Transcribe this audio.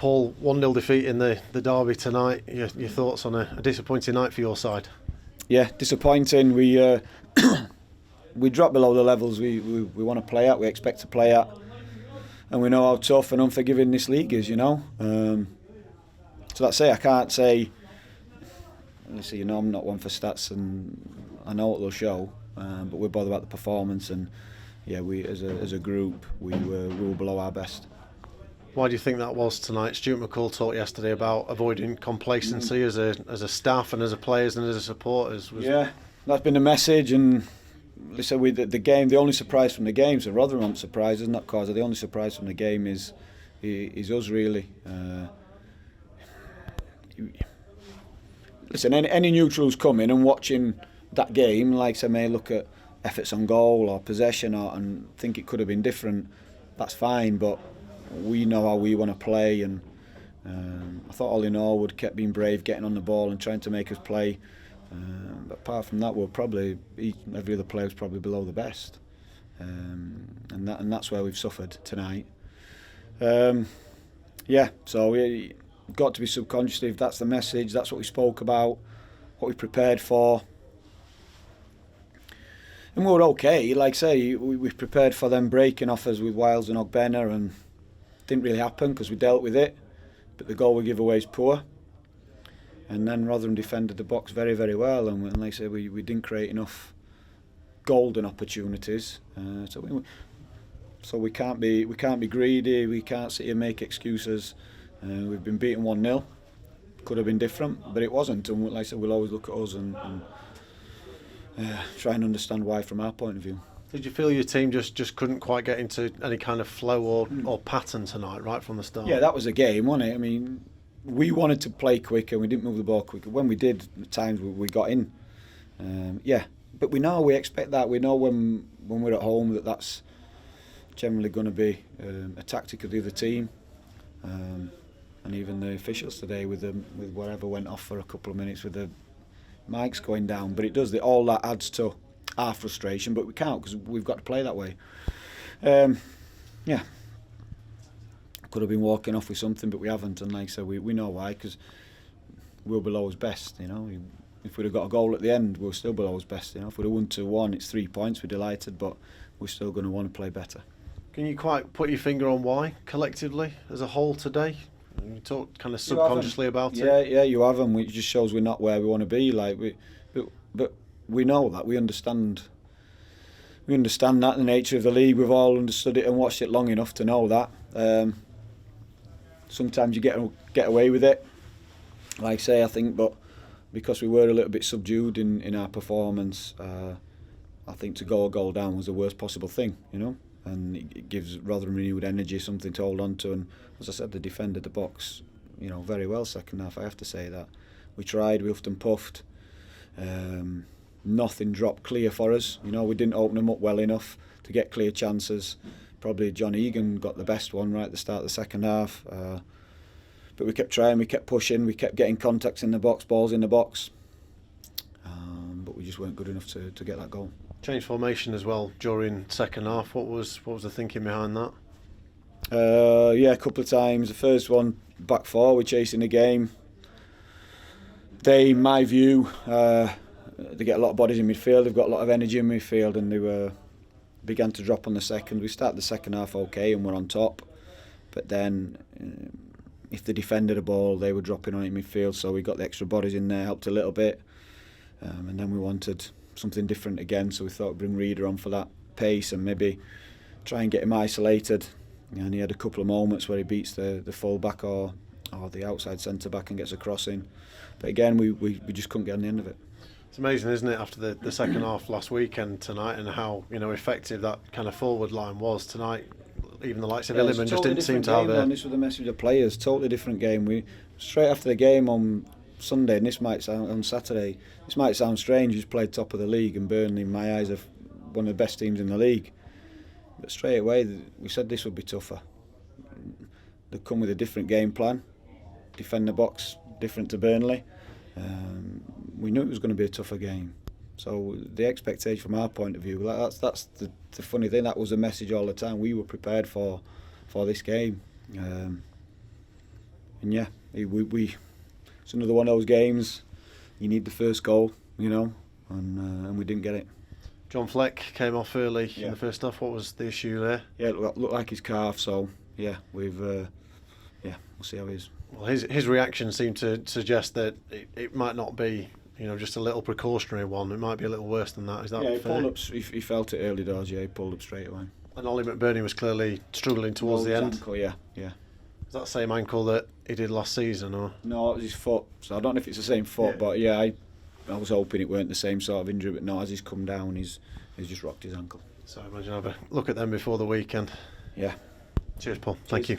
Paul, 1-0 defeat in the derby tonight. Your thoughts on a disappointing night for your side? Yeah, disappointing. We we dropped below the levels we want to play at, we expect to play at. And we know how tough and unforgiving this league is, So that's it. I can't say, honestly, I'm not one for stats and I know what they'll show, but we're bothered about the performance and, yeah, we as a group, we were below our best. Why do you think that was tonight? Stuart McCall talked yesterday about avoiding complacency as a staff and as a players and as a supporters. Yeah, that's been the message. And listen, the game, the only surprise from the game is Rotherham surprises, not Causa. The only surprise from the game is us, really. Listen, any neutrals coming and watching that game, like I may look at efforts on goal or possession and think it could have been different. That's fine, but we know how we want to play, and I thought Ollie Norwood kept being brave, getting on the ball and trying to make us play. But apart from that, every other player was probably below the best, and that's where we've suffered tonight. So we got to be subconscious. If that's the message, that's what we spoke about, what we prepared for, and we were okay. Like I say, we prepared for them breaking off us with Wiles and Ogbena, and didn't really happen because we dealt with it. But the goal we give away is poor. And then Rotherham defended the box very, very well, and like I say, we didn't create enough golden opportunities. So we can't be greedy. We can't sit here and make excuses. We've been beaten 1-0. Could have been different, but it wasn't. And like I said, we'll always look at us and try and understand why from our point of view. Did you feel your team just couldn't quite get into any kind of flow or pattern tonight, right from the start? Yeah, that was a game, wasn't it? I mean, we wanted to play quicker, we didn't move the ball quicker. When we did, at times we got in. But we expect that. We know when we're at home that's generally going to be a tactic of the other team. And even the officials today with whatever went off for a couple of minutes with the mics going down. But all that adds to our frustration, but we can't because we've got to play that way. Could have been walking off with something, but we haven't, and like I said, we know why, because we're below us best. If we'd have got a goal at the end, we're still below us best. If we'd have won 2-1, it's 3 points, we're delighted, but we're still going to want to play better. Can you quite put your finger on why, collectively, as a whole today? You talked kind of subconsciously about it. Yeah, you haven't. It just shows we're not where we want to be. But we know that. We understand. We understand that, the nature of the league. We've all understood it and watched it long enough to know that. Sometimes you get away with it, like I say, I think, but because we were a little bit subdued in our performance, I think to go a goal down was the worst possible thing, and it gives Rotherham renewed energy, something to hold on to. And as I said, they defended the box, very well second half. I have to say that we tried, we huffed and puffed. Nothing dropped clear for us. We didn't open them up well enough to get clear chances. Probably John Egan got the best one right at the start of the second half. But we kept trying, we kept pushing, we kept getting contacts in the box, balls in the box. But we just weren't good enough to get that goal. Changed formation as well during second half. What was the thinking behind that? A couple of times. The first one, back four, we're chasing the game. They, in my view, they get a lot of bodies in midfield, they've got a lot of energy in midfield, and they began to drop on the second. We started the second half okay and we're on top, but then if they defended a ball, they were dropping on it in midfield, so we got the extra bodies in there, helped a little bit, and then we wanted something different again, so we thought we'd bring Reader on for that pace and maybe try and get him isolated. And he had a couple of moments where he beats the full back or the outside centre back and gets a cross in, but again we just couldn't get on the end of it. It's amazing, isn't it, after the second half last weekend tonight, and how effective that kind of forward line was tonight. Even the likes of Illiman just didn't seem to have a... This was the message of players, totally different game. We straight after the game on Sunday, and this might sound on Saturday, this might sound strange. He's played top of the league, and Burnley, in my eyes, are one of the best teams in the league. But straight away, we said this would be tougher. They come with a different game plan, defend the box different to Burnley. We knew it was going to be a tougher game. So the expectation from our point of view, that's the funny thing. That was the message all the time. We were prepared for this game. and yeah, it's another one of those games. You need the first goal, and we didn't get it. John Fleck came off early Yeah. in the first half. What was the issue there? Yeah, it looked like his calf. So yeah, we'll see how he is. Well, his reaction seemed to suggest that it might not be, just a little precautionary one. It might be a little worse than that. Is that Yeah, he fair? pulled up. He felt it early doors. Yeah, he pulled up straight away. And Ollie McBurney was clearly struggling towards the end. Ankle, yeah. Is that the same ankle that he did last season, or? No, it was his foot. So I don't know if it's the same foot, but yeah, I was hoping it weren't the same sort of injury. But no, as he's come down, he's just rocked his ankle. So I imagine have a look at them before the weekend. Yeah. Cheers, Paul. Thank you.